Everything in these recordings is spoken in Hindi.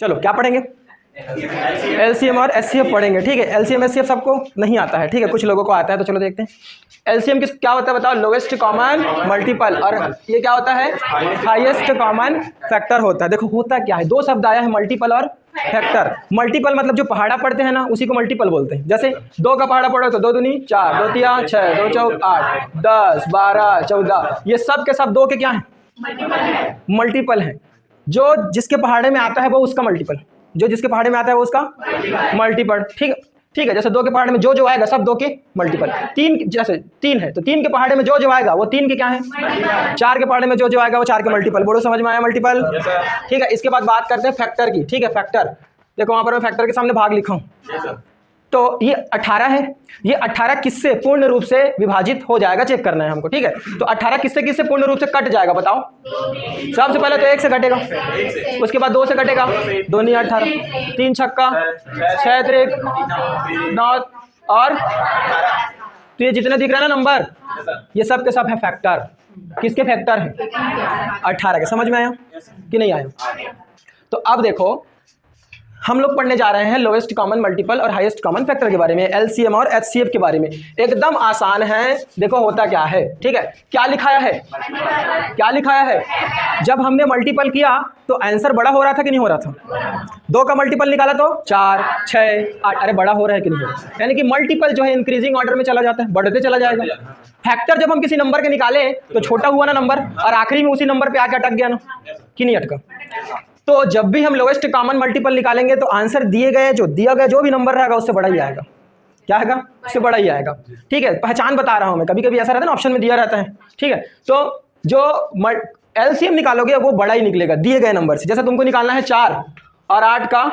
चलो क्या पढ़ेंगे? एलसीएम और एचसीएफ पढ़ेंगे। ठीक है, एलसीएम एचसीएफ सबको नहीं आता है, ठीक है, कुछ लोगों को आता है, तो चलो देखते हैं। एलसीएम किस क्या होता है बताओ? Lowest common multiple. और ये क्या होता है? हाईएस्ट कॉमन फैक्टर होता है। देखो होता क्या है, दो शब्द आया है, मल्टीपल और फैक्टर। मल्टीपल मतलब जो पहाड़ा पढ़ते हैं ना, उसी को मल्टीपल बोलते हैं। जैसे 2 का पहाड़ा पढ़ो तो 2 दूनी 4, 2 तिया 6, 2 चौक 8, 10, 12, 14, ये सब के सब 2 के क्या है? मल्टीपल है। जो जिसके पहाड़े में आता है वो उसका मल्टीपल, जो जिसके पहाड़े में आता है वो उसका मल्टीपल। ठीक है, जैसे 2 के पहाड़े में जो आएगा सब 2 के मल्टीपल। 3 जैसे 3 है तो 3 के पहाड़े में जो आएगा वो 3 के क्या है? 4 के पहाड़े में जो आएगा वो 4 के मल्टीपल। बोलो समझ में आया मल्टीपल? ठीक है, इसके बाद बात करते हैं फैक्टर की। ठीक है, फैक्टर देखो वहां पर मैं फैक्टर के सामने भाग लिखा हूं। तो ये 18 है, ये 18 किससे पूर्ण रूप से विभाजित हो जाएगा चेक करना है हमको। ठीक है, तो 18 किससे पूर्ण रूप से कट जाएगा बताओ? सबसे पहले तो 1 से कटेगा, उसके बाद 2 से कटेगा, 2 नहीं 18, 3 छक्का 6 त्रिक 9, और तो ये जितने दिख रहा है ना नंबर, ये सब के सब है फैक्टर। किसके फैक्टर है? 18 के। समझ में आया कि नहीं आया? तो अब देखो हम लोग पढ़ने जा रहे हैं लोवेस्ट कॉमन मल्टीपल और हाईएस्ट कॉमन फैक्टर के बारे में, एलसीएम और एचसीएफ के बारे में। एकदम आसान है। देखो होता क्या है, ठीक है, क्या लिखाया है? क्या लिखाया है? जब हमने मल्टीपल किया तो आंसर बड़ा हो रहा था कि नहीं हो रहा था? 2 का मल्टीपल निकाला तो 4, 6, 8, अरे बड़ा हो रहा है कि नहीं हो रहा? यानी कि मल्टीपल जो है इंक्रीजिंग ऑर्डर में चला जाता है, बढ़ते चला जाएगा। फैक्टर जब हम किसी नंबर के निकाले तो छोटा हुआ ना नंबर, और आखिरी में उसी नंबर पे आके अटक गया ना, कि नहीं अटका? तो जब भी हम लोवेस्ट कॉमन मल्टीपल निकालेंगे तो आंसर दिया गया जो भी नंबर रहेगा उससे बड़ा ही आएगा। क्या आएगा? उससे बड़ा ही आएगा। ठीक है, पहचान बता रहा हूं मैं, कभी कभी ऐसा रहता है ना ऑप्शन में दिया रहता है। ठीक है, तो जो एलसीएम निकालोगे वो बड़ा ही निकलेगा दिए गए नंबर से। जैसे तुमको निकालना है 4 और 8 का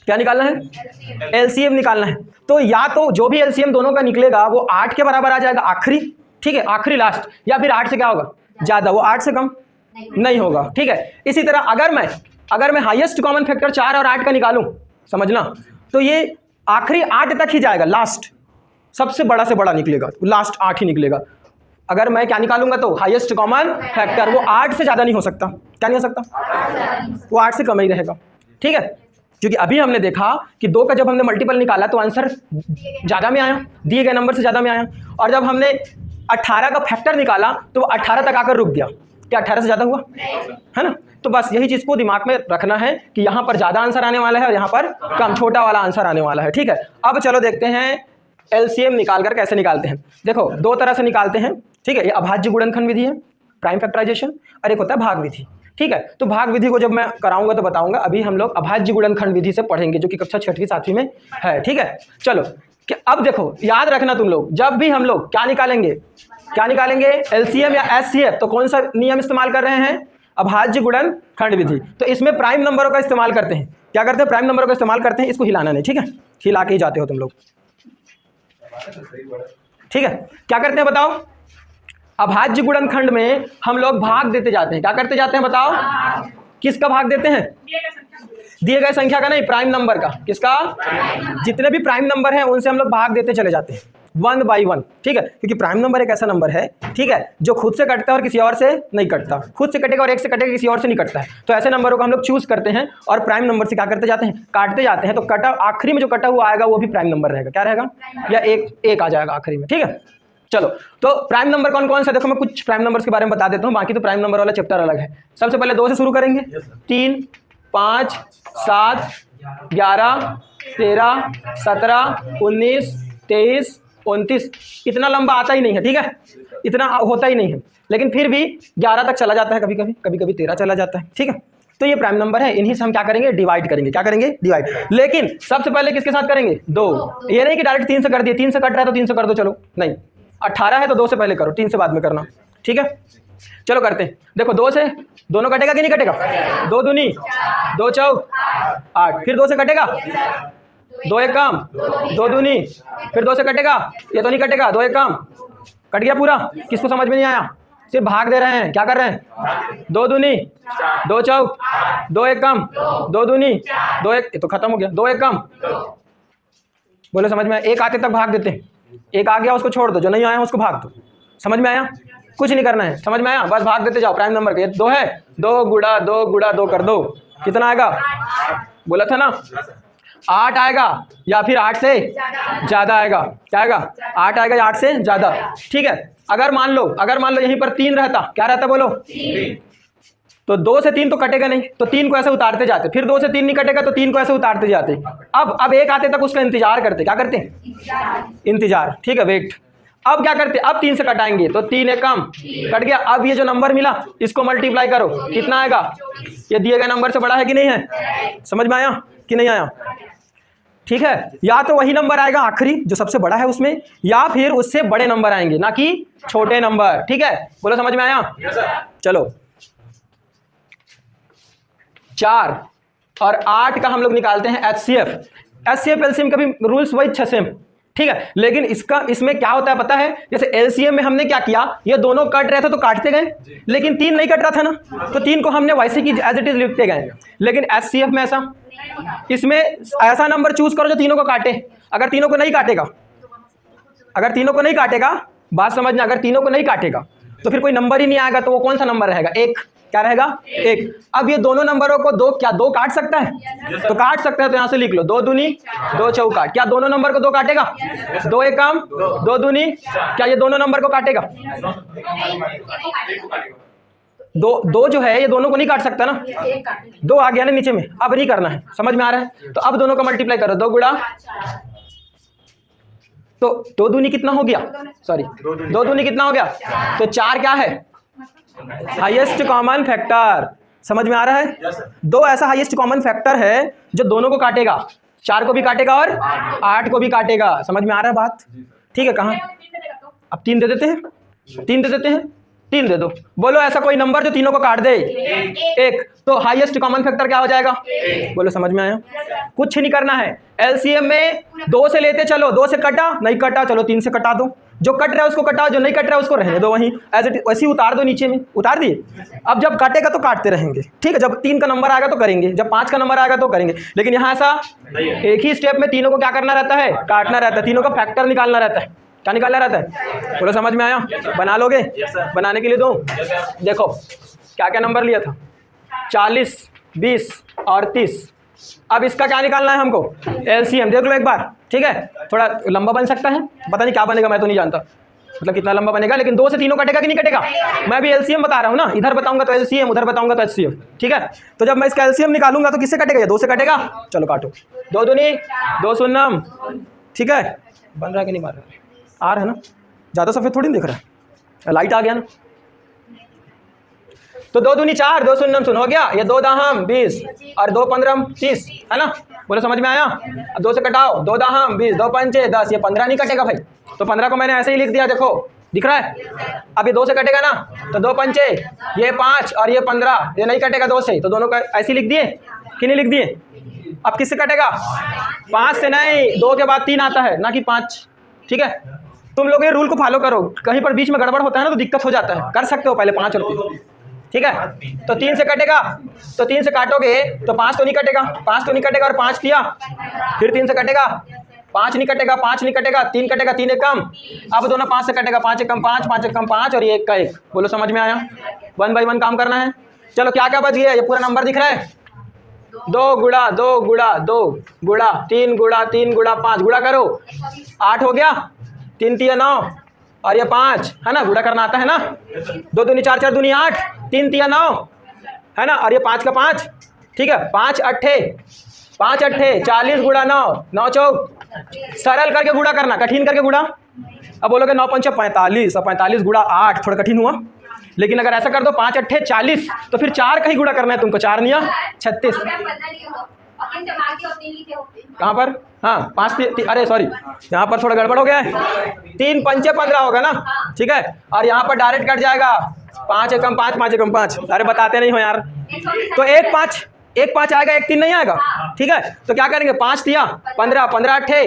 क्या निकालना है? एलसीएम निकालना है। तो या तो जो भी एलसीएम दोनों का निकलेगा वो 8 के बराबर आ जाएगा आखिरी, ठीक है, आखिरी लास्ट, या फिर 8 से क्या होगा? ज्यादा, वो 8 से कम नहीं होगा। ठीक है, इसी तरह अगर मैं हाईएस्ट कॉमन फैक्टर 4 और 8 का निकालूं, समझना, तो ये आखिरी 8 तक ही जाएगा, लास्ट सबसे बड़ा से बड़ा निकलेगा, लास्ट 8 ही निकलेगा। अगर मैं क्या निकालूंगा तो हाईएस्ट कॉमन फैक्टर, वो 8 से ज्यादा नहीं हो सकता। क्या नहीं हो सकता? वो 8 से कम ही रहेगा। ठीक है, क्योंकि अभी हमने देखा कि 2 का जब हमने मल्टीपल निकाला तो आंसर ज्यादा में आया, दिए गए नंबर से ज्यादा में आया, और जब हमने 18 का फैक्टर निकाला तो वो 18 तक आकर रुक गया। क्या 18 से ज्यादा हुआ? है ना? तो बस यही चीज को दिमाग में रखना है कि यहाँ पर ज्यादा आंसर आने वाला है और यहाँ पर कम, छोटा वाला आंसर आने वाला है। ठीक है, अब चलो देखते हैं एलसीएम निकाल कर कैसे निकालते हैं। देखो 2 तरह से निकालते हैं। ठीक है, ये अभाज्य गुणनखंड विधि है, प्राइम फैक्टराइजेशन, और एक होता है भाग विधि। ठीक है, तो भाग विधि को जब मैं कराऊंगा तो बताऊंगा। अभी हम लोग अभाज्य गुणनखंड विधि से पढ़ेंगे, जो कि कक्षा 6वीं 7वीं में है। ठीक है, चलो कि अब देखो याद रखना तुम लोग, जब भी हम लोग क्या निकालेंगे एलसीएम या एचसीएफ, तो कौन सा नियम इस्तेमाल कर रहे हैं? अभाज्य गुणनखंड विधि। तो इसमें प्राइम नंबरों का इस्तेमाल करते हैं। क्या करते हैं? प्राइम नंबरों का इस्तेमाल करते हैं। इसको हिलाना नहीं, ठीक है, हिला के ही जाते हो तुम लोग। ठीक है, क्या करते हैं बताओ? अभाज्य गुणनखंड में हम लोग भाग देते जाते हैं। क्या करते जाते हैं बताओ? किसका भाग देते हैं? दिए गए संख्या का नहीं, प्राइम नंबर का। किसका? जितने भी प्राइम नंबर हैं उनसे हम लोग भाग देते चले जाते हैं, 1 by 1। ठीक है, क्योंकि प्राइम नंबर एक ऐसा नंबर है, ठीक है, जो खुद से कटता है और किसी और से नहीं कटता। खुद से कटेगा और 1 से कटेगा, किसी और से नहीं कटता है। तो ऐसे नंबरों को हम लोग चूज करते हैं और प्राइम नंबर से क्या करते जाते हैं? काटते जाते हैं। तो कटा आखिरी में जो कटा हुआ आएगा वो भी प्राइम नंबर रहेगा। क्या रहेगा? या एक आ जाएगा आखिरी में। ठीक है, चलो तो प्राइम नंबर कौन कौन सा? देखो मैं कुछ प्राइम नंबर्स के बारे में बता देता हूँ, बाकी तो प्राइम नंबर वाला चैप्टर अलग है। सबसे पहले 2 से शुरू करेंगे। 3, 5, 7, 11, 13, 17, 19, 23, 29। इतना लंबा आता ही नहीं है। ठीक है, इतना होता ही नहीं है, लेकिन फिर भी 11 तक चला जाता है, कभी कभी 13 चला जाता है। ठीक है, तो ये प्राइम नंबर है, इन्हीं से हम क्या करेंगे? डिवाइड करेंगे। क्या करेंगे? डिवाइड। लेकिन सबसे पहले किसके साथ करेंगे? 2। ये नहीं कि डायरेक्ट 3 से कर दिए, 3 से कट रहा है तो 3 से कर दो, चलो नहीं। 18 है तो 2 से पहले करो, 3 से बाद में करना। ठीक है, चलो करते हैं। देखो 2 से दोनों कटेगा कि नहीं कटेगा? 2 दूनी 2 चौक 8, फिर 2 से कटेगा, 2 एक काम, 2 दूनी, फिर 2 से कटेगा, ये तो नहीं कटेगा, 2 एक काम, कट गया पूरा। किसको समझ में नहीं आया? सिर्फ भाग दे रहे हैं। क्या कर रहे हैं? 2 दूनी 2 चौक, 2 एक कम, 2 दूनी 2 एक, ये तो खत्म हो गया, 2 एक कम। बोले समझ में आया? एक आते तक भाग देते हैं, एक आ गया उसको छोड़ दो, जो नहीं आया उसको भाग दो। समझ में आया? कुछ नहीं करना है। समझ में आया? बस भाग देते जाओ। प्राइम नंबर के 2 है, 2 गुड़ा 2 गुड़ा 2 कर दो, कितना आएगा? बोला था ना 8 आएगा या फिर 8 से ज़्यादा आएगा। क्या आएगा? 8 आएगा या 8 से ज़्यादा। ठीक है, अगर मान लो यहीं पर 3 रहता, क्या रहता बोलो? तो 2 से 3 तो कटेगा नहीं, तो 3 को ऐसे उतारते जाते, फिर 2 से 3 नहीं कटेगा तो 3 को ऐसे उतारते जाते। अब 1 आते तक उसका इंतजार करते। क्या करते? इंतजार। ठीक है, वेट। अब क्या करते? अब 3 से कटाएंगे तो 3 एक कम कट गया। अब ये जो नंबर मिला इसको मल्टीप्लाई करो, कितना आएगा? ये दिए गए नंबर से बड़ा है कि नहीं है? समझ में आया कि नहीं आया? ठीक है, या तो वही नंबर आएगा आखिरी जो सबसे बड़ा है उसमें, या फिर उससे बड़े नंबर आएंगे, ना कि छोटे नंबर। ठीक है, बोलो समझ में आया? चलो 4 और 8 का हम लोग निकालते हैं HCF। HCF एलसीएम का भी रूल्स वही 6 सेम। ठीक है, लेकिन इसमें क्या होता है पता है? जैसे एलसीएम में हमने क्या किया, ये दोनों कट रहे थे तो काटते गए, लेकिन 3 नहीं कट रहा था ना, तो 3 को हमने वैसे की एज इट इज लिखते गए। लेकिन HCF में ऐसा, इसमें ऐसा नंबर चूज करो जो तीनों को काटे। अगर तीनों को नहीं काटेगा, बात समझना, अगर तीनों को नहीं काटेगा तो फिर कोई नंबर ही नहीं आएगा, तो वो कौन सा नंबर रहेगा? 1। क्या रहेगा? 1। अब ये दोनों नंबरों को दो काट सकता है? तो काट सकता है, तो यहां से लिख लो 2 दूनी 2 चौका। क्या दोनों नंबर को 2 काटेगा? 2 एक कम 2 दूनी, क्या ये दोनों नंबर को काटेगा? 2 जो है ये दोनों को नहीं काट सकता ना, 2 आ गया ना नीचे में। अब नहीं करना है, समझ में आ रहा है? तो अब दोनों का मल्टीप्लाई करो, 2 गुणा, तो 2 दूनी कितना हो गया? सॉरी, 2 दूनी कितना हो गया? तो 4 क्या है? Highest common factor. समझ में आ रहा है? 2 ऐसा हाईएस्ट कॉमन फैक्टर है जो दोनों को काटेगा, 4 को भी काटेगा और 8 को भी काटेगा। समझ में आ रहा है बात? ठीक है, कहाँ? अब 3 दे देते हैं, 3 दे दो। बोलो ऐसा कोई नंबर जो तीनों को काट दे? 1। तो हाईएस्ट कॉमन फैक्टर क्या हो जाएगा? बोलो समझ में आया? कुछ नहीं करना है। एलसीएम में 2 से लेते चलो, 2 से कटा नहीं कटा, चलो 3 से कटा दो। जो कट रहा है उसको कटाओ, जो नहीं कट रहा है उसको रहने दो वहीं एज इट, वैसे ही उतार दो नीचे में, उतार दिए। अब जब काटेगा तो काटते रहेंगे। ठीक है, जब 3 का नंबर आएगा तो करेंगे, जब 5 का नंबर आएगा तो करेंगे। लेकिन यहाँ ऐसा एक ही स्टेप में तीनों को क्या करना रहता है? काटना रहता है, तीनों का फैक्टर निकालना रहता है। क्या निकालना रहता है? बोलो समझ में आया? बना लोगे? बनाने के लिए दो। देखो क्या क्या नंबर लिया था? 40, 20 और 30। अब इसका क्या निकालना है हमको? एलसीएम। देख लो एक बार। ठीक है, थोड़ा लंबा बन सकता है, पता नहीं क्या बनेगा, मैं तो नहीं जानता मतलब कितना लंबा बनेगा, लेकिन 2 से तीनों कटेगा कि नहीं कटेगा? मैं भी एलसीएम बता रहा हूँ ना, इधर बताऊंगा तो एलसीएम, उधर बताऊंगा तो एचसीएफ। ठीक है, तो जब मैं इसका एलसीएम निकालूंगा तो किससे कटेगा? ये 2 से कटेगा। चलो काटो, 2 दूनी 2 शून्यम। ठीक है, बन रहा है कि नहीं बन रहा है? आ रहा है ना? ज़्यादा सफ़ेद थोड़ी नहीं दिख रहा है, लाइट आ गया ना। तो 2 दूनी 4, 2 शून्यम शून्य हो गया। ये 2 दाहम 20 और 2 पंद्रह 30, है ना? बोलो समझ में आया? अब 2 से कटाओ, 2 दाहम 20, 2 पंचे 10, ये 15 नहीं कटेगा भाई, तो 15 को मैंने ऐसे ही लिख दिया। देखो दिख रहा है? अब ये 2 से कटेगा ना, तो 2 पंचे ये 5 और ये 15, ये नहीं कटेगा 2 से, तो दोनों का ऐसे लिख दिए कि नहीं लिख दिए? अब किससे कटेगा? 5 से नहीं, 2 के बाद 3 आता है ना कि 5। ठीक है, तुम लोग ये रूल को फॉलो करो, कहीं पर बीच में गड़बड़ होता है ना तो दिक्कत हो जाता है। कर सकते हो पहले 5 और 3। ठीक है, तो 3 से कटेगा, तो 3 से काटोगे तो 5 तो नहीं कटेगा, 5 तो नहीं कटेगा और 5 दिया, फिर 3 से कटेगा, 5 नहीं कटेगा, 5 नहीं कटेगा, 3 कटेगा, 3 एक कम। अब दोनों 5 से कटेगा, 5 एक कम 5, 5 एक कम 5 और ये 1 का 1। बोलो समझ में आया? 1 बाई 1 काम करना है। चलो क्या क्या बच गया? ये पूरा नंबर दिख रहा है? 2 गुणा 2 गुणा 2 गुणा 3 गुणा 3 गुणा 5, गुणा करो, 8 हो गया, 3 3 9 और ये 5, है ना? गुणा करना आता है ना? 2 दूनी 4, 4 दूनी 8, 3 3 9, है ना? और ये 5 का 5। ठीक है, 5 अट्ठे 40 गुणा 9, 9 चौक। सरल करके गुणा करना, कठिन करके गुणा। अब बोलोगे 9 पंचे 45 और 45 गुणा 8, थोड़ा कठिन हुआ। लेकिन अगर ऐसा कर दो 5 अट्ठे 40, तो फिर 4 का ही गुणा करना है तुमको। 4 निया 36। कहाँ पर? हाँ 5 अरे सॉरी, यहाँ पर थोड़ा गड़बड़ हो गया है। 3 पंचे 15 होगा ना? ठीक है, और यहाँ पर डायरेक्ट कट जाएगा, 5 एकम 5, 5 एकम 5। अरे बताते नहीं हो यार। तो 1 5 आएगा, 1 3 नहीं आएगा। ठीक है, तो क्या करेंगे? 5 दिया 15, 15 अट्ठे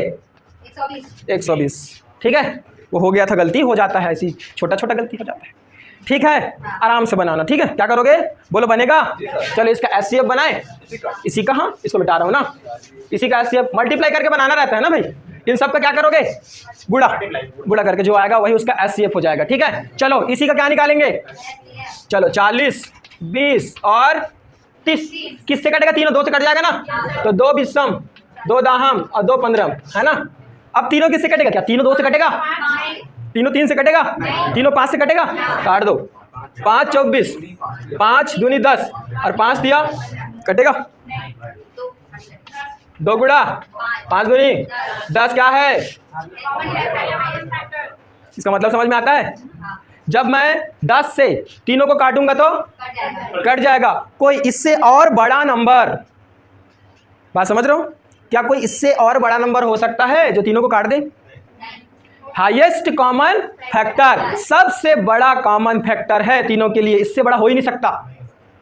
120। ठीक है, वो हो गया था, गलती हो जाता है, ऐसी छोटा छोटा गलती हो जाता है। ठीक है, आराम से बनाना। ठीक है, क्या करोगे? बोलो बनेगा? चलो इसका एचसीएफ बनाए। इसी का, हाँ इसको मिटा रहा हूँ ना, इसी का एचसीएफ मल्टीप्लाई करके बनाना रहता है ना भाई। इन सब का क्या करोगे? गुणा करके जो आएगा वही उसका एचसीएफ हो जाएगा। ठीक है, चलो इसी का क्या निकालेंगे? चलो 40, 20 और 30 किससे कटेगा? तीनों 2 से कट जाएगा ना, तो 2 20 2 10 और 2 15 है ना। अब तीनों किससे कटेगा? क्या तीनों 2 से कटेगा? तीनों 3 से कटेगा? तीनों 5 से कटेगा? काट दो। 5 24 5 दूनी 10 और 5 दिया कटेगा। 2 गुणा 5 दूनी 10 क्या है? इसका मतलब समझ में आता है? जब मैं 10 से तीनों को काटूंगा तो कट जाएगा। कोई इससे और बड़ा नंबर, बात समझ रहे हो? क्या कोई इससे और बड़ा नंबर हो सकता है जो तीनों को काट दे? हाईएस्ट कॉमन फैक्टर, सबसे बड़ा कॉमन फैक्टर है तीनों के लिए, इससे बड़ा हो ही नहीं सकता।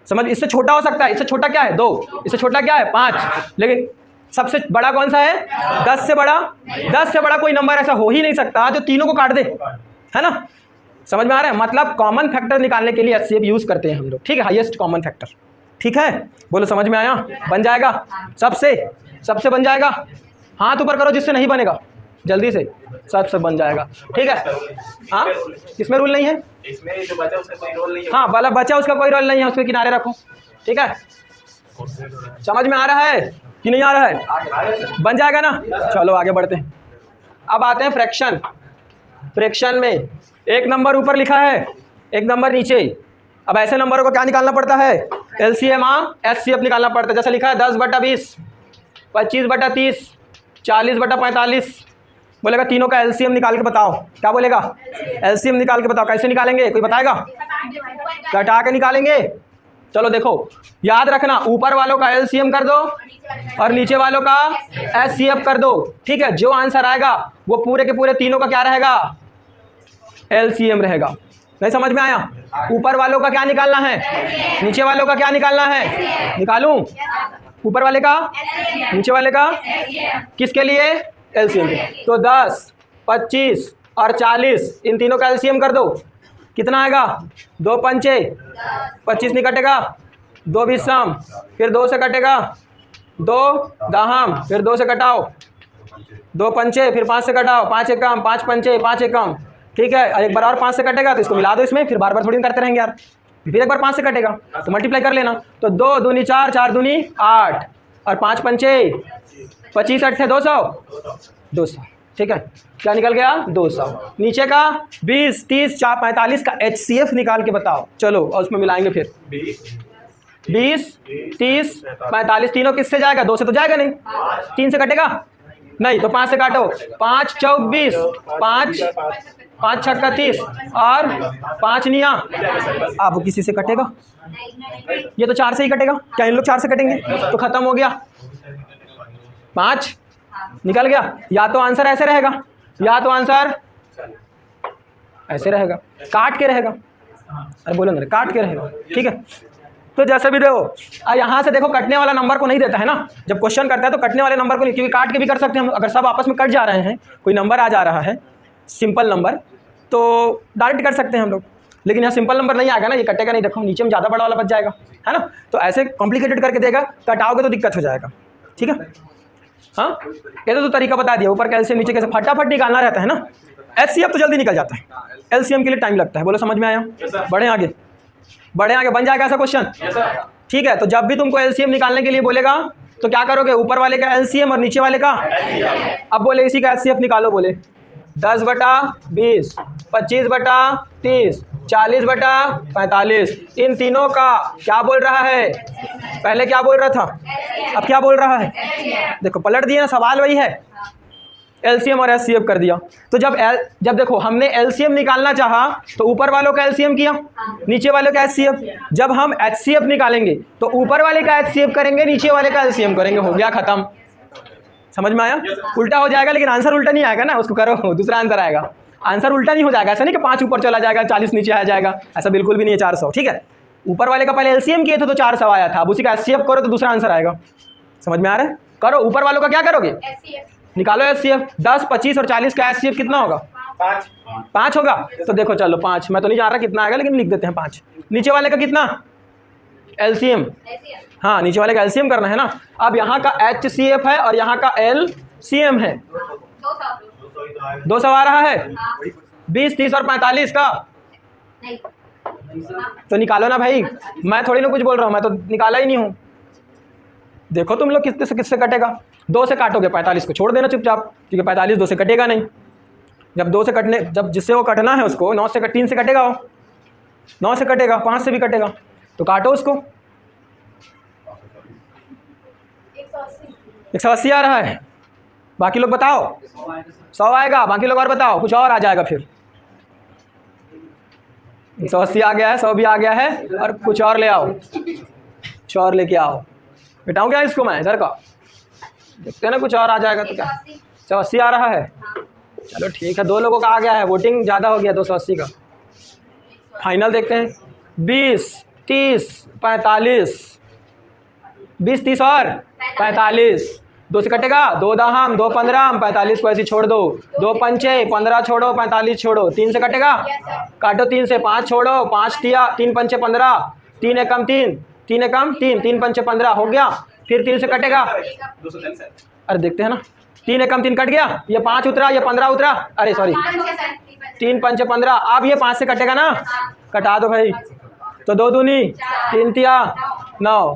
समझ, इससे छोटा हो सकता है, इससे छोटा क्या है? 2, इससे छोटा क्या है? 5, लेकिन सबसे बड़ा कौन सा है? 10 से बड़ा। 10 से बड़ा कोई नंबर ऐसा हो ही नहीं सकता जो तीनों को काट दे, है ना। समझ में आ रहा है? मतलब कॉमन फैक्टर निकालने के लिए एचसीएफ यूज करते हैं हम लोग, ठीक है, हाईएस्ट कॉमन फैक्टर। ठीक है, बोलो समझ में आया? बन जाएगा सबसे बन जाएगा। हाथ ऊपर करो जिससे नहीं बनेगा, जल्दी से, सबसे बन जाएगा। ठीक है, हाँ, इसमें रूल नहीं है, इसमें जो बचा उसका कोई रोल नहीं है। हाँ, वाला बचा उसका कोई रोल नहीं है, उसके किनारे रखो। ठीक है, समझ में आ रहा है कि नहीं आ रहा है? बन जाएगा ना। चलो आगे बढ़ते हैं। अब आते हैं फ्रैक्शन। फ्रैक्शन में एक नंबर ऊपर लिखा है, एक नंबर नीचे। अब ऐसे नंबरों को क्या निकालना पड़ता है? एलसीएम एचसीएफ निकालना पड़ता है। जैसे लिखा है 10/20, 25/30, 40/45। बोलेगा तीनों का एलसीएम निकाल के बताओ। क्या बोलेगा? एलसीएम निकाल के बताओ। कैसे निकालेंगे? कोई बताएगा? घटा के निकालेंगे। चलो देखो, याद रखना, ऊपर वालों का एलसीएम कर दो और नीचे वालों का एचसीएफ कर दो। ठीक है, जो आंसर आएगा वो पूरे के पूरे तीनों का क्या रहेगा? एलसीएम रहेगा। नहीं समझ में आया? ऊपर वालों का क्या निकालना है, नीचे वालों का क्या निकालना है? निकालूं? ऊपर वाले का, नीचे वाले का, किसके लिए? एलसीएम। तो 10, 25 और 40, इन तीनों का एलसीएम कर दो। कितना आएगा? 2 पंचे 25 नहीं कटेगा, 2 20, फिर 2 से कटेगा, 2 10, फिर 2 से कटाओ, 2 पंचे, फिर 5 से कटाओ, 5 एकम, 5 पंचे, 5 एकम। ठीक है, और एक बार और 5 से कटेगा तो इसको मिला दो इसमें, फिर बार बार थोड़ी करते रहेंगे यार। फिर एक बार 5 से कटेगा तो मल्टीप्लाई कर लेना। तो 2 दूनी 4, 4 दूनी 8 और 5 पंचे 25, 8 200। ठीक है, क्या निकल गया? 200। नीचे का 20, 30, 45 का एचसीएफ निकाल के बताओ। चलो और उसमें मिलाएंगे फिर। 20, 30, 45 तीनों किससे जाएगा? 2 से तो जाएगा नहीं। 3 से कटेगा नहीं, तो 5 से काटो। 5 24, 5 6 30 और 5 निया। अब किसी से कटेगा? ये तो 4 से ही कटेगा। क्या इन लोग 4 से कटेंगे? तो खत्म हो गया। 5 निकल गया। या तो आंसर ऐसे रहेगा या तो आंसर ऐसे रहेगा, काट के रहेगा। अरे बोलो ना, काट के रहेगा। ठीक है, तो जैसे भी देखो, यहाँ से देखो कटने वाला नंबर को नहीं देता है ना। जब क्वेश्चन करता है तो कटने वाले नंबर को नहीं, क्योंकि काट के भी कर सकते हैं हम। अगर सब आपस में कट जा रहे हैं, कोई नंबर आ जा रहा है सिंपल नंबर, तो डायरेक्ट कर सकते हैं हम लोग। लेकिन यहाँ सिंपल नंबर नहीं आएगा ना, ये कटेगा नहीं। देखो नीचे में ज़्यादा बड़ा वाला बच जाएगा, है ना। तो ऐसे कॉम्प्लिकेटेड करके देगा, कटाओगे तो दिक्कत हो जाएगा। ठीक है, हाँ, ये तो तरीका बता दिया। ऊपर कैसे नीचे कैसे फटाफट निकालना रहता है ना। एचसीएफ तो जल्दी निकल जाता है, एलसीएम के लिए टाइम लगता है। बोलो समझ में आया? बढ़े आगे, बढ़े आगे। बन जाएगा ऐसा क्वेश्चन? ठीक है, तो जब भी तुमको एलसीएम निकालने के लिए बोलेगा तो क्या करोगे? ऊपर वाले का एलसीएम और नीचे वाले का। अब बोले इसी का एचसीएफ निकालो। बोले 10/20, 25/30, 40/45। इन तीनों का क्या बोल रहा है? पहले क्या बोल रहा था, अब क्या बोल रहा है? देखो पलट दिया ना, सवाल वही है। एलसीएम और एचसीएफ कर दिया। तो जब देखो हमने एलसीएम निकालना चाहा तो ऊपर वालों का एलसीएम किया, नीचे वालों का एचसीएफ। जब हम एचसीएफ निकालेंगे तो ऊपर वाले का एचसीएफ करेंगे, नीचे वाले का एलसीएम करेंगे। हो गया खत्म। समझ में आया? उल्टा हो जाएगा, लेकिन आंसर उल्टा नहीं आएगा ना। उसको करो, दूसरा आंसर आएगा। आंसर उल्टा नहीं हो जाएगा। ऐसा नहीं कि 5 ऊपर चला जाएगा 40 नीचे आ जाएगा, ऐसा बिल्कुल भी नहीं है। 400। ठीक है, ऊपर वाले का पहले एलसीएम किए थे तो 400 आया था। अब उसी का एचसीएफ करो तो दूसरा आंसर आएगा। समझ में आ रहा है? करो, ऊपर वालों का क्या करोगे? निकालो एचसीएफ। 10, 25 और 40 का एचसीएफ कितना होगा? 5 होगा। तो देखो चलो 5, मैं तो नहीं जान रहा कितना आएगा, लेकिन लिख देते हैं 5। नीचे वाले का कितना? एलसीएम। हाँ, नीचे वाले का एलसीएम करना है ना। अब यहाँ का एचसीएफ है और यहाँ का एलसीएम है। 200 आ रहा है। 20, 30 और 45 का तो निकालो ना भाई, मैं थोड़ी ना कुछ बोल रहा हूँ, मैं तो निकाला ही नहीं हूँ। देखो तुम लोग किससे कटेगा। 2 से काटोगे 45 को छोड़ देना चुपचाप, क्योंकि 45 2 से कटेगा नहीं। जब 2 से कटने, जब जिससे वो कटना है उसको 9 से 3 से कटेगा, वो 9 से कटेगा, 5 से भी कटेगा, तो काटो उसको। 180 आ रहा है। बाकी लोग बताओ, 100 आएगा। बाकी लोग और बताओ, कुछ और आ जाएगा फिर। 180 आ गया है, 100 भी आ गया है, और कुछ और ले आओ, कुछ और लेके आओ। बिठाऊँ क्या इसको मैं इधर का, देखते हैं ना, कुछ और आ जाएगा तो क्या। 180 आ रहा है, चलो ठीक है। 2 लोगों का आ गया है, वोटिंग ज़्यादा हो गया 280 का। फाइनल देखते हैं। 20, 30, 45, 20, 30 और 45, 2 से कटेगा, 2 दाहम 2 15, 45 को ऐसे छोड़ दो। 2 पंचे 15 छोड़ो, 45 छोड़ो। 3 से कटेगा, काटो 3 से। 5 छोड़ो, 5 तिया 3 पंचे 15, 3 एकम 3, 3 एकम 3, 3 पंचे 15 हो गया। फिर 3 से कटेगा, 210 है। अरे देखते हैं ना, 3 एकम 3 कट गया, ये 5 उतरा, ये 15 उतरा, अरे सॉरी 3 पंचे 15। अब ये 5 से कटेगा ना, कटा दो भाई। तो 2 दूनी 3 तिया 9,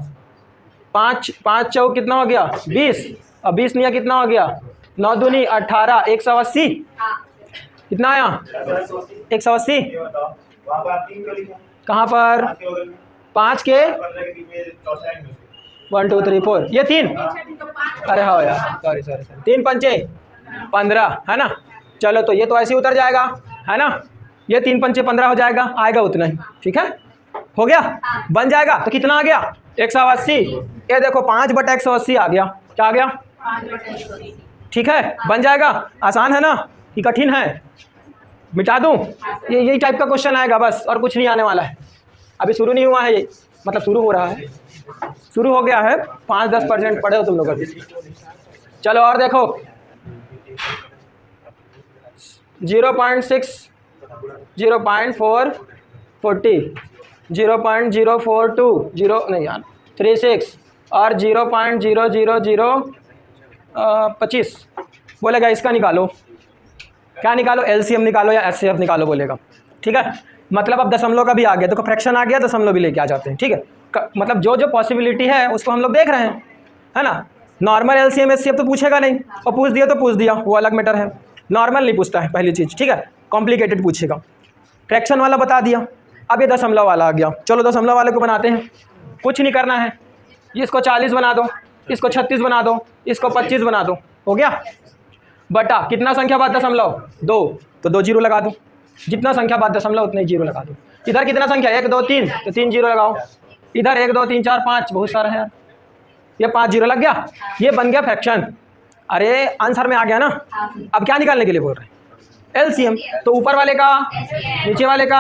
5 चौक कितना हो गया 20, और 20 निया कितना हो गया 9 दूनी 18, 180 कितना आया 180। कहाँ पर 5 के 1 2 3 4, ये 3, अरे हाँ यार सॉरी 3 पंचे 15 है ना। चलो तो ये तो ऐसे ही उतर जाएगा है ना, ये 3 पंचे 15 हो जाएगा, आएगा उतना ही। ठीक है, हो गया, बन जाएगा। तो कितना आ गया 180। ये देखो 5/180 आ गया। क्या आ गया, ठीक है, बन जाएगा। आसान है ना कि कठिन है, मिटा दूं। ये यही टाइप का क्वेश्चन आएगा बस, और कुछ नहीं आने वाला है। अभी शुरू नहीं हुआ है ये, मतलब शुरू हो रहा है, शुरू हो गया है। 5-10% पढ़े हो तुम लोग अभी। चलो और देखो 0.6, 0.4, 40, 0.042, 0 नहीं यार 36, और 0.00025 बोलेगा। इसका निकालो, क्या निकालो, एलसीएम निकालो या एचसीएफ निकालो बोलेगा। ठीक है, मतलब अब दशमलव का भी आ गया, देखो फ्रैक्शन आ गया, दशमलव भी लेके आ जाते हैं। ठीक है, मतलब जो जो पॉसिबिलिटी है उसको हम लोग देख रहे हैं, है ना। नॉर्मल एलसीएम एचसीएफ तो पूछेगा नहीं, और पूछ दिया तो पूछ दिया, वो अलग मैटर है। नॉर्मल नहीं पूछता है पहली चीज़, ठीक है, कॉम्प्लिकेटेड पूछेगा। फ्रैक्शन वाला बता दिया, अब ये दशमलव वाला आ गया। चलो दशमलव वाले को बनाते हैं, कुछ नहीं करना है। इसको 40 बना दो, इसको 36 बना दो, इसको 25 बना दो, हो गया। बटा कितना संख्या बाद दशमलव 2, तो 2 जीरो लगा दो। जितना संख्या बाद दशमलव उतने ही जीरो लगा दो। इधर कितना संख्या 1 2 3, तो 3 जीरो लगाओ। इधर 1 2 3 4 5, बहुत सारा है यार, ये 5 जीरो लग गया, ये बन गया फ्रैक्शन। अरे आंसर में आ गया ना। अब क्या निकालने के लिए बोल रहे हैं, एलसीएम। तो ऊपर वाले का नीचे वाले का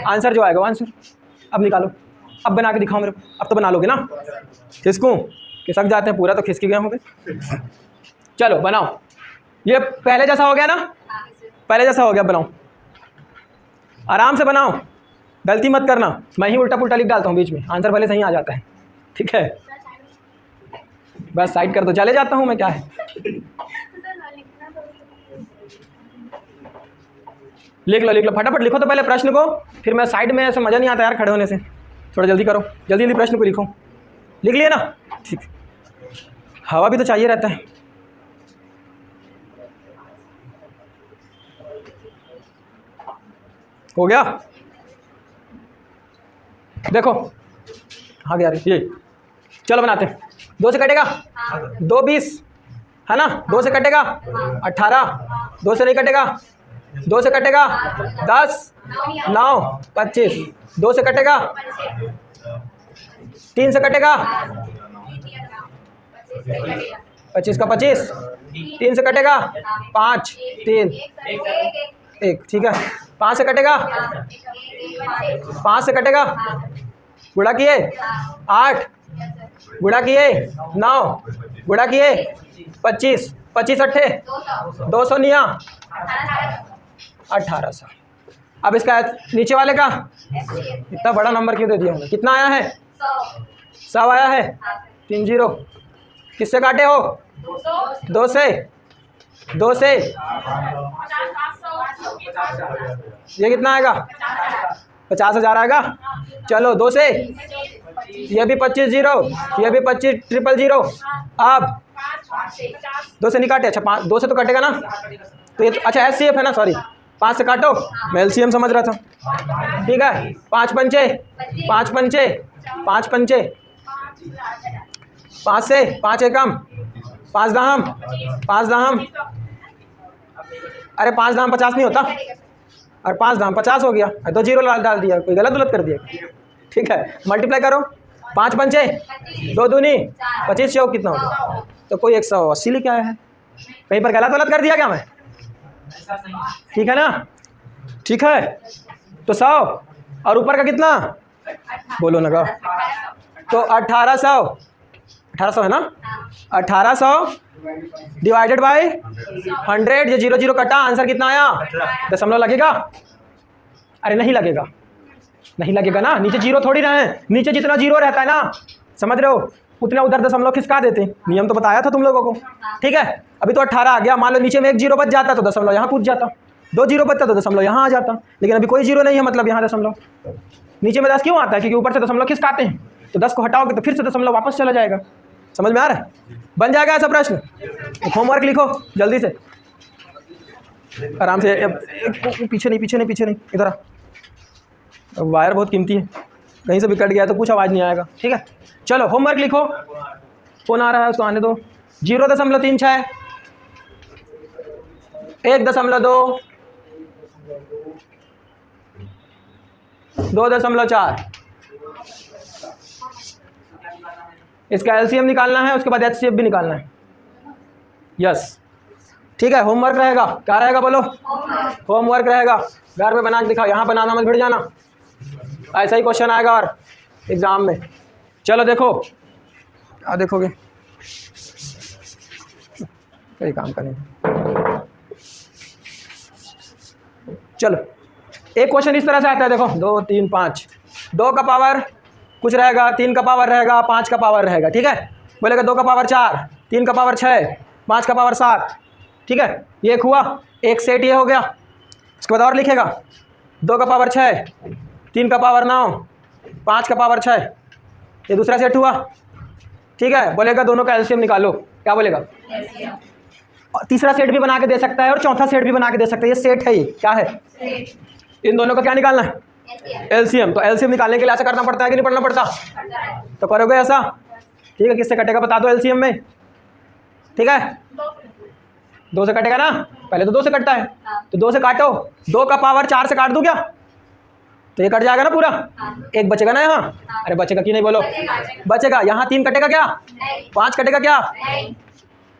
आंसर जो आएगा वो आंसर। अब निकालो, अब बना के दिखाओ मेरे को। अब तो बना लोगे ना, खिसकूँ खिसक जाते हैं पूरा, तो खिसक गए होंगे। चलो बनाओ, ये पहले जैसा हो गया ना, पहले जैसा हो गया, बनाओ आराम से बनाओ, गलती मत करना। मैं ही उल्टा पुल्टा लिख डालता हूँ बीच में, आंसर पहले सही आ जाता है। ठीक है, बस साइड कर दो, चले जाता हूँ मैं, क्या है। लिख लो फटाफट लिखो तो पहले प्रश्न को, फिर मैं साइड में, ऐसे मज़ा नहीं आता यार खड़े होने से। थोड़ा जल्दी करो, जल्दी जल्दी प्रश्न को लिखो। लिख लिए ना, ठीक, हवा भी तो चाहिए रहता है। हो गया, देखो आ गया ये। चलो बनाते हैं। 2 से कटेगा 2 20 है ना, 2 से कटेगा 18, 2 से नहीं कटेगा, 2 से कटेगा 10 9 25, 2 से कटेगा 3 से कटेगा 25 का 25, 3 से कटेगा 5 3 1, ठीक है। 5 से कटेगा, 5 से कटेगा, गुणा किए 8, गुणा किए 9, गुणा किए 25, 25 अट्ठे 200 निया 1800। अब इसका नीचे वाले का इतना बड़ा नंबर क्यों दे दिया होंगे, कितना आया है 100 आया है। 3 जीरो किससे काटे हो, 2 से, 2 से ये कितना आएगा 50,000 आएगा। चलो 2 से ये भी 25 जीरो, ये भी 25 ट्रिपल जीरो। अब 2 से नहीं काटे, अच्छा 2 से तो कटेगा ना, तो ये अच्छा SCF है ना, सॉरी 5 से काटो, मैं LCM समझ रहा था। ठीक है 5 पंचे 5 पंचे 5 पंचे 5 से 5 एकम 5 दाहम 5 दाहम, अरे 5 दाहम 50 नहीं होता, और 5 दाहम 50 हो गया, तो जीरो डाल दिया, कोई गलत गलत कर दिया। ठीक है मल्टीप्लाई करो, 5 पंचे 2 दूनी 25 चौक कितना होगा, तो कोई 180 लेके आया है, कहीं पर गलत कर दिया क्या मैं? ठीक है ना, ठीक है तो 100 और ऊपर का कितना बोलो ना, तो 1800 है ना, 1800 डिवाइडेड बाय 100, ये 0 0 कटा, आंसर कितना आया? दशमलव लगेगा? अरे नहीं लगेगा, नहीं लगेगा ना, नीचे जीरो थोड़ी रहे हैं, नीचे जितना जीरो रहता है ना, समझ रहे हो, उतना उधर दशमलव खिसका देते हैं, नियम तो बताया था तुम लोगों को। ठीक है अभी तो 18 आ गया, मान लो नीचे में 1 जीरो बच जाता तो दशमलव यहाँ कूद जाता, 2 जीरो बचता तो दशमलव यहाँ आ जाता, लेकिन अभी कोई जीरो नहीं है, मतलब यहाँ दशमलव, नीचे में 10 क्यों आता है? क्योंकि ऊपर से दशमलव खिसकाते हैं, तो 10 को हटाओगे तो फिर से दशमलव वापस चला जाएगा। समझ में आ रहा है? बन जाएगा ऐसा प्रश्न, होमवर्क लिखो जल्दी से, आराम से, पीछे नहीं इधर आ, वायर बहुत कीमती है, कहीं से भी कट गया तो कुछ आवाज़ नहीं आएगा। ठीक है चलो होमवर्क लिखो, कौन आ रहा है उसको आने दो। 0.36 1.2 2.4, इसका LCM निकालना है, उसके बाद HCF भी निकालना है। यस ठीक है होमवर्क रहेगा, क्या रहेगा बोलो? होमवर्क रहेगा, घर में बना के दिखाओ, यहाँ बनाना मत भिड़ जाना, ऐसा ही क्वेश्चन आएगा और एग्जाम में। चलो देखो क्या देखोगे, कई काम करेंगे। चलो एक क्वेश्चन इस तरह से आता है, देखो 2 3 5, 2 का पावर कुछ रहेगा, 3 का पावर रहेगा, 5 का पावर रहेगा। ठीक है बोलेगा 2 का पावर 4, 3 का पावर 6, 5 का पावर 7। ठीक है ये एक हुआ, एक सेट ये हो गया, उसके बाद और लिखेगा 2 का पावर 6, 3 का पावर 9, 5 का पावर 6, ये दूसरा सेट हुआ। ठीक है बोलेगा दोनों का LCM निकालो, क्या बोलेगा? तीसरा सेट भी बना के दे सकता है और चौथा सेट भी बना के दे सकता है, ये सेट है, ये क्या है? इन दोनों का क्या निकालना है? LCM। तो LCM निकालने के लिए ऐसा करना पड़ता है कि नहीं पढ़ना पड़ता? तो करोगे ऐसा? ठीक है किससे कटेगा बता दो LCM में? ठीक है 2 से कटेगा ना, पहले तो 2 से कटता है, तो 2 से काटो, 2 का पावर 4 से काट दूं क्या? तो ये कट जाएगा ना पूरा, एक बचेगा ना यहाँ, अरे बचेगा कि नहीं बोलो? बचेगा। यहाँ 3 कटेगा क्या? 5 कटेगा क्या?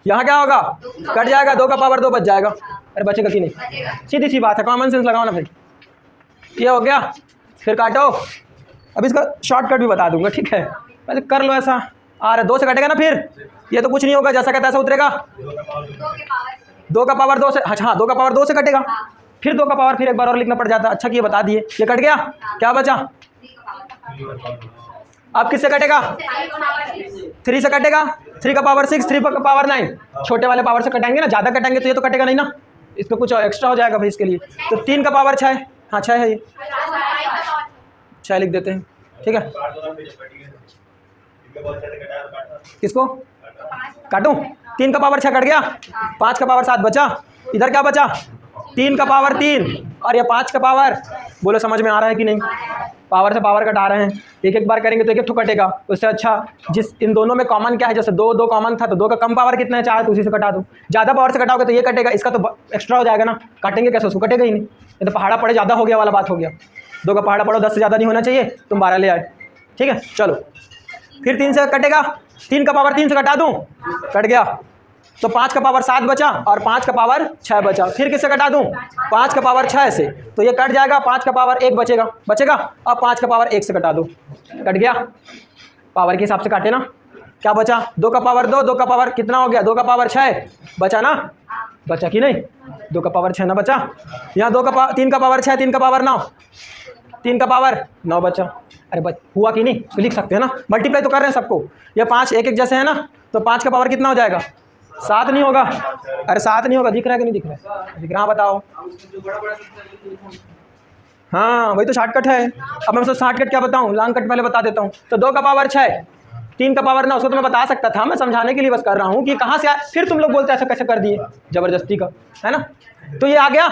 यहाँ क्या होगा? कट जाएगा, 2 का पावर 2 बच जाएगा, अरे बचेगा कि नहीं? सीधी सी बात है, कॉमन सेंस लगाओ ना भाई। ये हो गया, फिर काटो, अब इसका शॉर्टकट भी बता दूंगा। ठीक है पहले कर लो ऐसा, आ रहा 2 से कटेगा ना, फिर ये तो कुछ नहीं होगा, जैसा कहता है ऐसा उतरेगा। 2 का पावर 2 से, अच्छा हाँ 2 का पावर 2 से कटेगा, फिर 2 का पावर फिर एक बार और लिखना पड़ जाता। अच्छा कि ये बता दिए, ये कट गया, क्या बचा? अब किससे कटेगा? 3 से कटेगा, 3 का पावर 6, 3 का पावर 9, छोटे वाले पावर से कटाएंगे ना, ज़्यादा कटाएंगे तो ये तो कटेगा नहीं ना, इसमें कुछ एक्स्ट्रा हो जाएगा भाई इसके लिए। तो 3 का पावर 6, हाँ 6 है, ये 6 लिख देते हैं। ठीक है किसको काटूं? 3 का पावर 6 कट गया, 5 का पावर 7 बचा, इधर क्या बचा? 3 का पावर 3 और ये 5 का पावर, बोलो समझ में आ रहा है कि नहीं? पावर से पावर कटा रहे हैं, एक एक बार करेंगे तो एक एक ठो कटेगा, उससे अच्छा जिस इन दोनों में कॉमन क्या है, जैसे 2 2 कॉमन था तो 2 का कम पावर कितना है 4, तो उसी से कटा दो। ज़्यादा पावर से कटाओगे तो ये कटेगा, इसका तो एक्स्ट्रा हो जाएगा ना, काटेंगे कैसे उसको? कटेगा ही नहीं, ये तो पहाड़ा पड़े ज़्यादा हो गया वाला बात हो गया। 2 का पहाड़ा पड़ो 10 से ज़्यादा नहीं होना चाहिए, तुम 12 ले आए। ठीक है चलो फिर 3 से कटेगा, 3 का पावर 3 से कटा दूँ, कट गया, तो 5 का पावर 7 बचा और 5 का पावर 6 बचा। फिर किससे कटा दूं? 5 का पावर 6 से, तो ये कट जाएगा, 5 का पावर 1 बचेगा। अब 5 का पावर 1 से कटा दो, कट गया, पावर के हिसाब से काटे ना, क्या बचा? 2 का पावर 2, 2 का पावर कितना हो गया? 2 का पावर 6 बचा ना, बचा कि नहीं? 2 का पावर 6 ना बचा, यहाँ 3 का पावर 6, 3 का पावर 9, 3 का पावर 9 बचा, अरे हुआ कि नहीं? तो लिख सकते हैं ना, मल्टीप्लाई तो कर रहे हैं सबको, ये 5 एक एक जैसे है ना, तो 5 का पावर कितना हो जाएगा? 7 नहीं होगा? अरे 7 नहीं होगा, दिख रहा है कि नहीं दिख रहा है? दिख रहा, बताओ हाँ वही तो शॉर्टकट है। अब मैं शॉर्टकट क्या बताऊँ, लॉन्ग कट पहले बता देता हूँ। तो 2 का पावर 6, 3 का पावर 9, उसको तो मैं बता सकता था, मैं समझाने के लिए बस कर रहा हूँ कि कहाँ से फिर तुम लोग बोलते ऐसा कैसे कर दिए ज़बरदस्ती का, है ना। तो ये आ गया,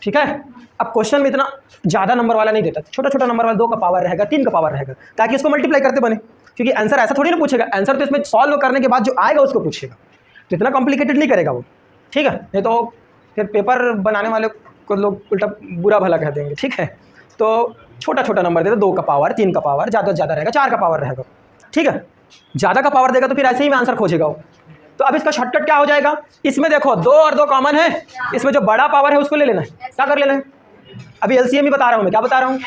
ठीक है। अब क्वेश्चन में इतना ज़्यादा नंबर वाला नहीं देता, छोटा छोटा नंबर वाला 2 का पावर रहेगा, 3 का पावर रहेगा, ताकि इसको मल्टीप्लाई करते बने, क्योंकि आंसर ऐसा थोड़ी ना पूछेगा, आंसर तो इसमें सॉल्व करने के बाद जो आएगा उसको पूछेगा, तो इतना कॉम्प्लिकेटेड नहीं करेगा वो, ठीक है। नहीं तो फिर पेपर बनाने वाले को लोग उल्टा बुरा भला कह देंगे, ठीक है। तो छोटा छोटा नंबर देता, 2 का पावर, 3 का पावर, ज़्यादा से ज़्यादा रहेगा 4 का पावर रहेगा, ठीक है। ज़्यादा का पावर देगा तो फिर ऐसे ही में आंसर खोजेगा वो। तो अब इसका शॉर्टकट क्या हो जाएगा, इसमें देखो 2 और 2 कॉमन है, इसमें जो बड़ा पावर है उसको ले लेना है। क्या कर लेना है, अभी एलसीएम ही बता रहा हूँ मैं, क्या बता रहा हूँ,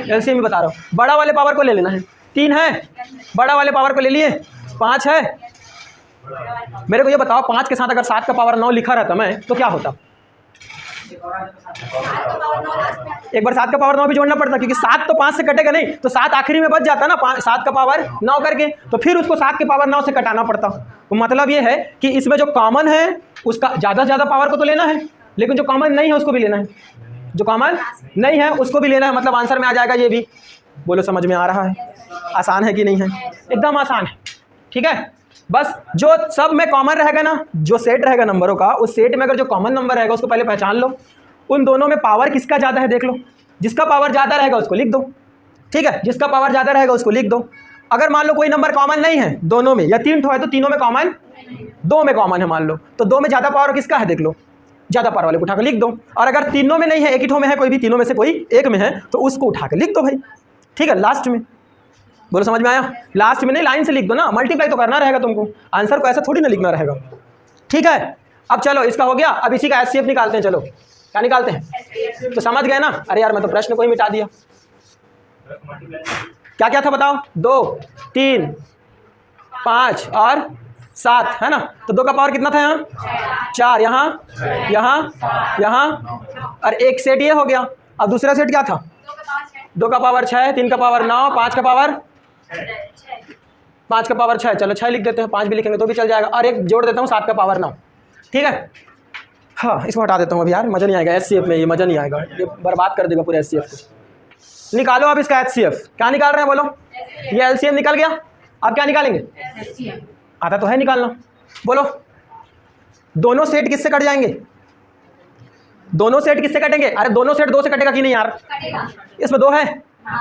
एलसीएम ही बता रहा हूँ। बड़ा वाले पावर को ले लेना है, 3 है, बड़ा वाले पावर को ले लिए, 5 है। मेरे को ये बताओ 5 के साथ अगर 7 का पावर 9 लिखा रहता मैं तो क्या होता, एक बार 7 का पावर 9 भी जोड़ना पड़ता, क्योंकि 7 तो 5 से कटेगा नहीं, तो 7 आखिरी में बच जाता ना, 7 का पावर 9 करके, तो फिर उसको 7 के पावर 9 से कटाना पड़ता। तो मतलब ये है कि इसमें जो कॉमन है उसका ज़्यादा से ज़्यादा पावर को तो लेना है, लेकिन जो कॉमन नहीं है उसको भी लेना है, जो कॉमन नहीं है उसको भी लेना है। मतलब आंसर में आ जाएगा ये भी। बोलो समझ में आ रहा है, आसान है कि नहीं है, एकदम आसान है, ठीक है। बस जो सब में कॉमन रहेगा ना, जो सेट रहेगा नंबरों का, उस सेट में अगर जो कॉमन नंबर रहेगा उसको पहले पहचान लो, उन दोनों में पावर किसका ज़्यादा है देख लो, जिसका पावर ज़्यादा रहेगा उसको लिख दो, ठीक है, जिसका पावर ज़्यादा रहेगा उसको लिख दो। अगर मान लो कोई नंबर कॉमन नहीं है दोनों में, या 3 ठो है तो तीनों में कॉमन, 2 में कॉमन है मान लो, तो 2 में ज़्यादा पावर किसका है देख लो, ज़्यादा पावर वाले को उठाकर लिख दो। और अगर तीनों में नहीं है, एक ही ठो में है, कोई भी तीनों में से कोई एक में है, तो उसको उठाकर लिख दो भाई, ठीक है, लास्ट में। बोलो समझ में आया, लास्ट में नहीं, लाइन से लिख दो ना, मल्टीप्लाई तो करना रहेगा तुमको, आंसर को ऐसा थोड़ी ना लिखना रहेगा, ठीक है। अब चलो इसका हो गया, अब इसी का एचसीएफ निकालते हैं। चलो क्या निकालते हैं, तो समझ गए ना। अरे यार मैं तो प्रश्न को ही मिटा दिया, क्या क्या था बताओ, 2, 3, 5 और 7 है ना। तो 2 का पावर कितना था यहाँ, 4, यहाँ और एक सेट ये हो गया। अब दूसरा सेट क्या था, 2 का पावर 6, 3 का पावर 9, 5 का पावर 6, चलो 6 लिख देते हैं, 5 भी लिखेंगे तो भी चल जाएगा, और एक जोड़ देता हूँ 7 का पावर 9, ठीक है। हाँ इसको हटा देता हूँ अभी यार, मज़ा नहीं आएगा एचसीएफ में, ये मज़ा नहीं आएगा, ये बर्बाद कर देगा पूरे एचसीएफ को। निकालो अब इसका एचसीएफ, क्या निकाल रहे हैं बोलो, ये एलसीएम निकल गया, अब क्या निकालेंगे, आता तो है निकालना, बोलो दोनों सेट किससे कट जाएंगे, दोनों सेट किससे कटेंगे, अरे दोनों सेट 2 से कटेगा कि नहीं यार, इसमें 2 है,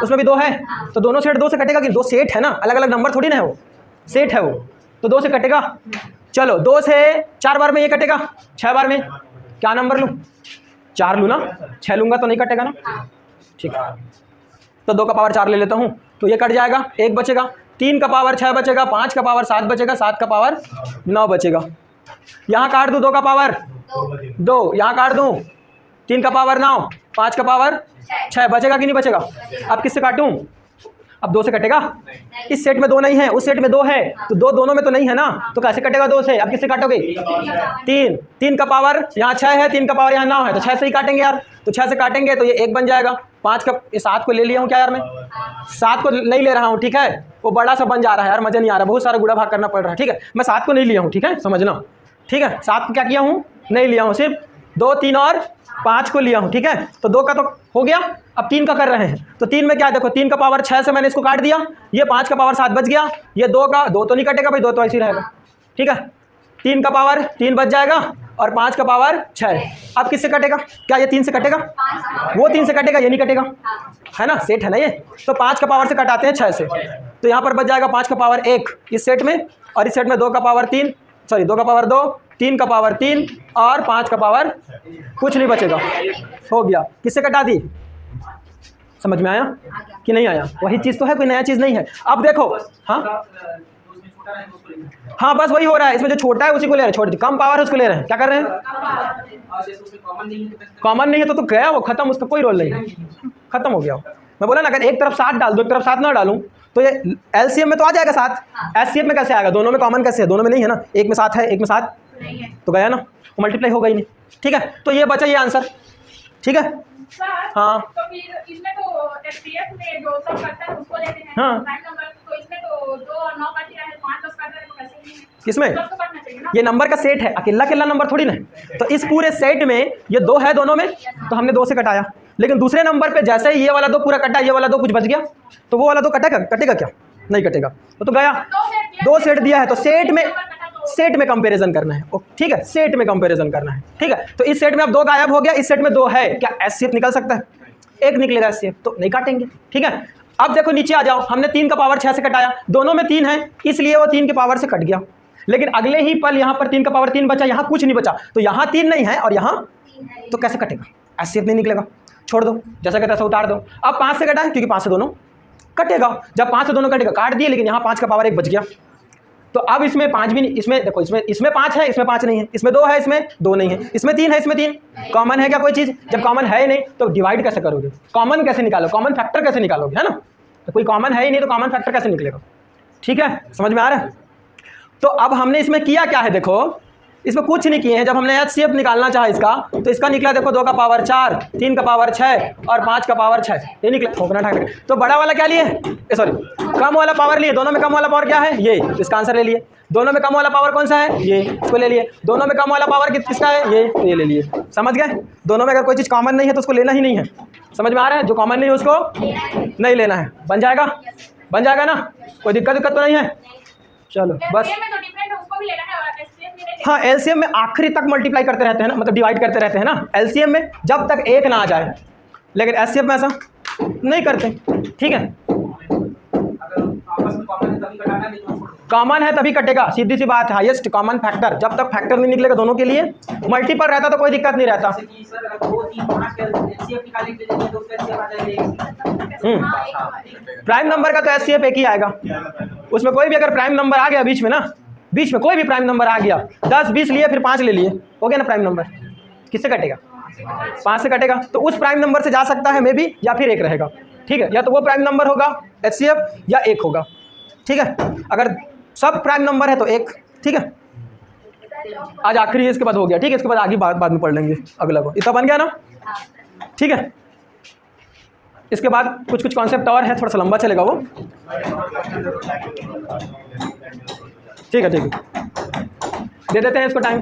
उसमें भी 2 है, तो दोनों सेट 2 से कटेगा कि, 2 सेट है ना, अलग अलग नंबर थोड़ी ना है वो, सेट है वो, तो 2 से कटेगा। चलो 2 से 4 बार में ये कटेगा, 6 बार में क्या नंबर लूँ, 4 लूँ ना, 6 लूँगा तो नहीं कटेगा ना, ठीक है। तो 2 का पावर 4 ले लेता हूँ, तो ये कट जाएगा, 1 बचेगा, 3 का पावर 6 बचेगा, 5 का पावर 7 बचेगा, 7 का पावर 9 बचेगा। यहाँ काट दूँ 2 का पावर 2, यहाँ काट दूँ 3 का पावर 9, 5 का पावर 6, बचेगा कि नहीं बचेगा। अब किससे काटूं, अब 2 से कटेगा, इस सेट में 2 नहीं है, उस सेट में 2 है, तो 2 दोनों में तो नहीं है ना, तो कैसे कटेगा 2 से। अब किससे काटोगे, 3 का पावर यहाँ 6 है, 3 का पावर यहाँ 9 है, तो 6 से ही काटेंगे यार, तो 6 से काटेंगे तो ये 1 बन जाएगा। 5 का, ये 7 को ले लिया हूँ क्या यार मैं, 7 को नहीं ले रहा हूँ, ठीक है, वो बड़ा सा बन जा रहा है यार, मज़ा नहीं आ रहा, बहुत सारा गुड़ा भाग करना पड़ रहा है, ठीक है। मैं 7 को नहीं लिया हूँ, ठीक है, समझना, ठीक है। 7 को क्या किया हूँ, नहीं लिया हूँ, सिर्फ 2, 3 और 5 को लिया हूँ, ठीक है। तो 2 का तो हो गया, अब 3 का कर रहे हैं, तो 3 में क्या देखो, 3 का पावर 6 से मैंने इसको काट दिया, ये 5 का पावर 7 बच गया, ये 2 का 2 तो नहीं कटेगा भाई, 2 तो ऐसे ही रहेगा, ठीक है। 3 का पावर 3 बच जाएगा और 5 का पावर 6। अब किससे कटेगा, क्या ये 3 से कटेगा, वो 3 से कटेगा, ये नहीं कटेगा, है ना, सेट है ना ये, तो 5 का पावर से कटाते हैं 6 से, तो यहाँ पर बच जाएगा 5 का पावर 1 इस सेट में, और इस सेट में 2 का पावर 3, सॉरी 2 का पावर 2, 3 का पावर 3 और 5 का पावर कुछ नहीं बचेगा, हो गया। किससे कटा दी, समझ में आया कि नहीं आया, वही चीज़ तो है, कोई नया चीज़ नहीं है। अब देखो, हाँ बस वही हो रहा है, इसमें जो छोटा है उसी को ले रहे हैं, छोटे कम पावर है उसको ले रहे हैं, क्या कर रहे हैं, कॉमन नहीं है तो गया वो, खत्म, उसका कोई रोल नहीं है, खत्म हो गया। मैं बोला ना, अगर एक तरफ 7 डाल दो, एक तरफ 7 ना डालूं, तो ये एलसीएम में तो आ जाएगा 7, एचसीएफ में कैसे आएगा, दोनों में कॉमन कैसे है, दोनों में नहीं है ना, एक में 7 है, एक में 7 तो गया ना, वो मल्टीप्लाई होगा ही नहीं, ठीक है। तो ये बचा ये आंसर, ठीक है। हाँ तो फिर इसमें तो एचसीएफ में जो सब करता है उसको लेते हैं, हाँ। प्राइम नंबर, तो इसमें तो 2 और 9 काट रहा है, 5 10 काट रहा है, तो कैसे नहीं है, किसमें, सबको काटना चाहिए ना, ये नंबर का सेट है, अकेला अकेला नंबर थोड़ी ना है, तो इस पूरे सेट में ये 2 है दोनों में, तो हमने 2 से कटाया, लेकिन दूसरे नंबर पे जैसे ही ये वाला 2 पूरा कटा, ये वाला 2 कुछ बच गया, तो वो वाला 2 कटेगा क्या? नहीं कटेगा। तो गया 2 सेट दिया है, तो सेट में कंपैरिजन करना है। ठीक है, सेट में कंपैरिजन करना है। ठीक है, तो इस सेट में अब 2 गायब हो गया, इस सेट में 2 है, क्या एचसीएफ निकल सकता है? 1 निकलेगा एचसीएफ, तो नहीं काटेंगे। ठीक है, अब देखो नीचे आ जाओ, हमने 3 का पावर 6 से कटाया, दोनों में 3 है इसलिए वो 3 के पावर से कट गया, लेकिन अगले ही पल यहाँ पर 3 का पावर 3 बचा, यहाँ कुछ नहीं बचा, तो यहाँ 3 नहीं है और यहाँ, तो कैसे कटेगा? एचसीएफ नहीं निकलेगा, छोड़ दो, जैसा कि तैसा उतार दो। अब 5 से कटा है क्योंकि 5 से दोनों कटेगा, जब 5 से दोनों कटेगा काट दिए, लेकिन यहाँ 5 का पावर 1 बच गया, तो अब इसमें 5 भी नहीं, इसमें देखो, इसमें 5 है, इसमें 5 नहीं है, इसमें 2 है, इसमें 2 नहीं है, इसमें 3 है, इसमें 3। कॉमन है क्या कोई चीज़? जब कॉमन है ही नहीं तो डिवाइड कैसे करोगे? कॉमन कैसे निकालो? कॉमन फैक्टर कैसे निकालोगे, है ना? तो कोई कॉमन है ही नहीं तो कॉमन फैक्टर कैसे निकलेगा? ठीक है, समझ में आ रहा है? तो अब हमने इसमें किया क्या है, देखो इसमें कुछ नहीं किए हैं। जब हमने एचसीएफ निकालना चाहा इसका, तो इसका निकला देखो 2 का पावर 4, 3 का पावर 6 और 5 का पावर 6, ये निकला ठोकना ठाक। तो बड़ा वाला क्या लिए, सॉरी कम वाला पावर लिए, दोनों में कम वाला पावर क्या है? ये, इसका आंसर ले लिए। दोनों में कम वाला पावर कौन सा है? ये, इसको ले लिए। दोनों में कम वाला पावर किसका है? ये, तो ये ले लिए। समझ गए? दोनों में अगर कोई चीज़ कॉमन नहीं है तो उसको लेना ही नहीं है। समझ में आ रहा है? जो कॉमन नहीं है उसको नहीं लेना है। बन जाएगा? बन जाएगा ना? कोई दिक्कत तो नहीं है? चलो बस। हाँ, एलसीएम में आखिरी तक मल्टीप्लाई करते रहते हैं ना, मतलब डिवाइड करते रहते हैं ना एलसीएम में, जब तक 1 ना आ जाए, लेकिन एचसीएफ में ऐसा नहीं करते। ठीक है, कॉमन है तभी कटेगा, सीधी सी बात है। हाईएस्ट कॉमन फैक्टर, जब तक फैक्टर नहीं निकलेगा दोनों के लिए, मल्टीपल रहता तो कोई दिक्कत नहीं रहता। प्राइम नंबर का तो एचसीएफ एक ही आएगा, उसमें कोई भी अगर प्राइम नंबर आ गया बीच में ना, बीच में कोई भी प्राइम नंबर आ गया, 10 20 लिए फिर 5 ले लिए, हो गया ना प्राइम नंबर, किससे कटेगा? 5 से कटेगा। तो उस प्राइम नंबर से जा सकता है मे बी, या फिर 1 रहेगा। ठीक है, या तो वो प्राइम नंबर होगा एचसीएफ या 1 होगा। ठीक है, अगर सब प्राइम नंबर है तो 1। ठीक है, आज आखिरी है, इसके बाद हो गया। ठीक है, इसके बाद आगे बाद में पढ़ लेंगे अगला को। इतना बन गया ना? ठीक है, इसके बाद कुछ कॉन्सेप्ट और है, थोड़ा सा लंबा चलेगा वो। ठीक है, दे देते हैं इसको टाइम।